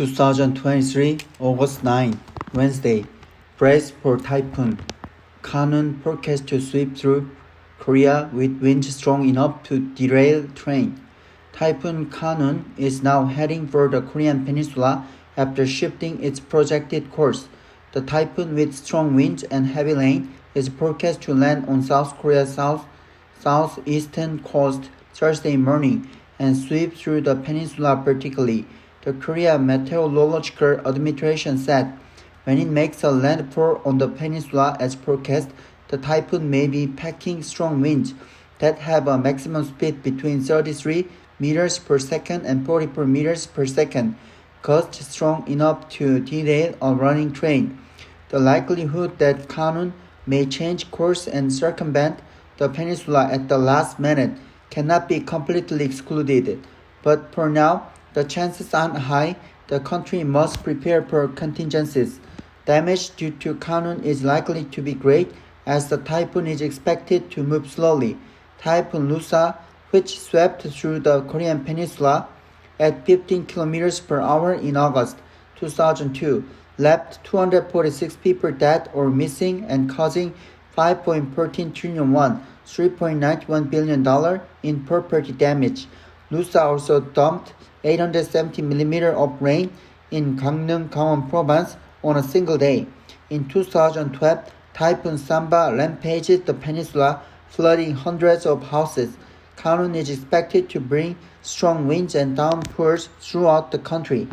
2023 August 9, Wednesday. Brace for Typhoon. Kanun forecast to sweep through Korea with winds strong enough to derail train. Typhoon Kanun is now heading for the Korean peninsula after shifting its projected course. The typhoon with strong winds and heavy rain is forecast to land on South Korea's southeastern coast Thursday morning and sweep through the peninsula vertically. The Korea Meteorological Administration said when it makes a landfall on the peninsula as forecast, the typhoon may be packing strong winds that have a maximum speed between 33 meters per second and 44 meters per second, gusts strong enough to derail a running train. The likelihood that Kanun may change course and circumvent the peninsula at the last minute cannot be completely excluded, but for now, the chances aren't high. The country must prepare for contingencies. Damage due to Kanun is likely to be great as the typhoon is expected to move slowly. Typhoon Lusa, which swept through the Korean peninsula at 15 kilometers per hour in August 2002, left 246 people dead or missing and causing 5.14 trillion won, $3.91 billion in property damage. Lusa also dumped 870 millimeters of rain in Gangneung, Gangwon province on a single day. In 2012, Typhoon Samba rampaged the peninsula, flooding hundreds of houses. Kanun is expected to bring strong winds and downpours throughout the country.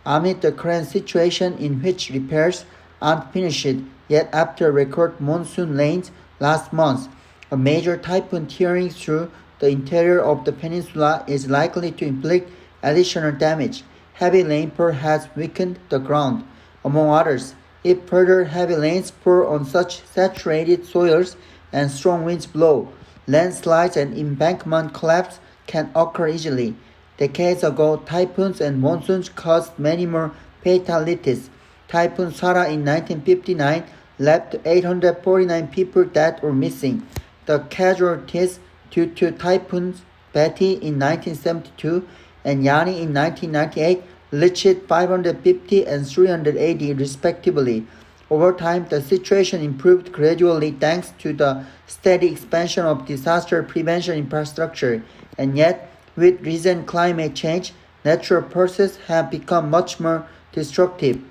Amid the current situation in which repairs aren't finished yet after record monsoon rains last month, a major typhoon tearing through the interior of the peninsula is likely to inflict additional damage. Heavy rainfall has weakened the ground. Among others, if further heavy rains fall on such saturated soils and strong winds blow, landslides and embankment collapse can occur easily. Decades ago, typhoons and monsoons caused many more fatalities. Typhoon Sara in 1959 left 849 people dead or missing. The casualties due to typhoons Betty in 1972 and Yani in 1998 reached 550 and 380 respectively. Over time, the situation improved gradually thanks to the steady expansion of disaster prevention infrastructure. And yet, with recent climate change, natural processes have become much more destructive.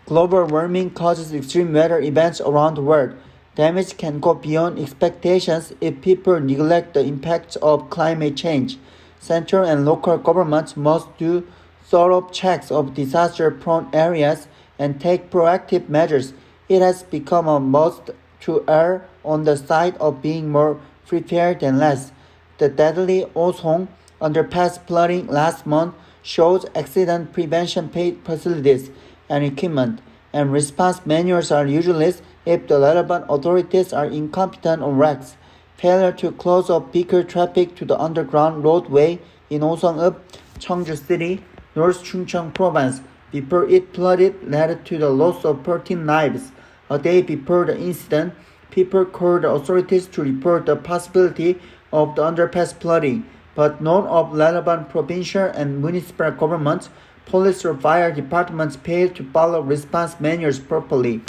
Global warming causes extreme weather events around the world. Damage can go beyond expectations if people neglect the impacts of climate change. Central and local governments must do thorough checks of disaster-prone areas and take proactive measures. It has become a must to err on the side of being more prepared than less. The deadly Osong underpass flooding last month shows accident prevention facilities and equipment, and response manuals are useless if the relevant authorities are incompetent or lax. Failure to close off vehicle traffic to the underground roadway in Osong-up, Cheongju City, North Chungcheong Province, before it flooded led to the loss of 13 lives. A day before the incident, people called the authorities to report the possibility of the underpass flooding, but none of relevant provincial and municipal governments, police or fire departments failed to follow response manuals properly.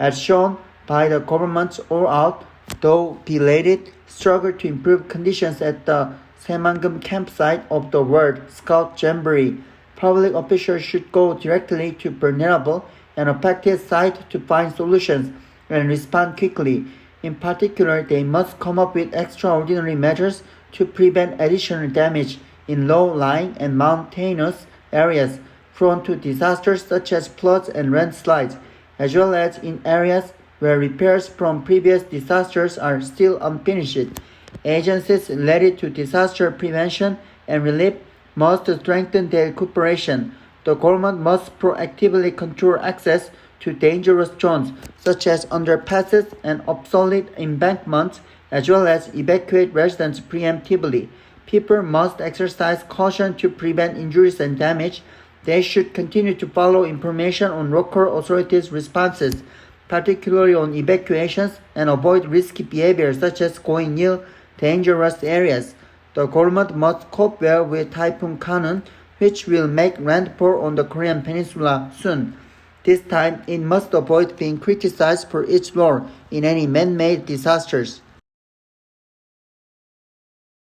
As shown by the government's all-out, though belated, struggle to improve conditions at the Saemangum campsite of the World Scout Jamboree, public officials should go directly to vulnerable and affected sites to find solutions and respond quickly. In particular, they must come up with extraordinary measures to prevent additional damage in low-lying and mountainous areas prone to disasters such as floods and landslides, as well as in areas where repairs from previous disasters are still unfinished. Agencies related to disaster prevention and relief must strengthen their cooperation. The government must proactively control access to dangerous zones such as underpasses and obsolete embankments, as well as evacuate residents preemptively. People must exercise caution to prevent injuries and damage. They should continue to follow information on local authorities' responses, particularly on evacuations, and avoid risky behavior such as going near dangerous areas. The government must cope well with Typhoon Kanun, which will make landfall on the Korean peninsula soon. This time, it must avoid being criticized for its role in any man-made disasters.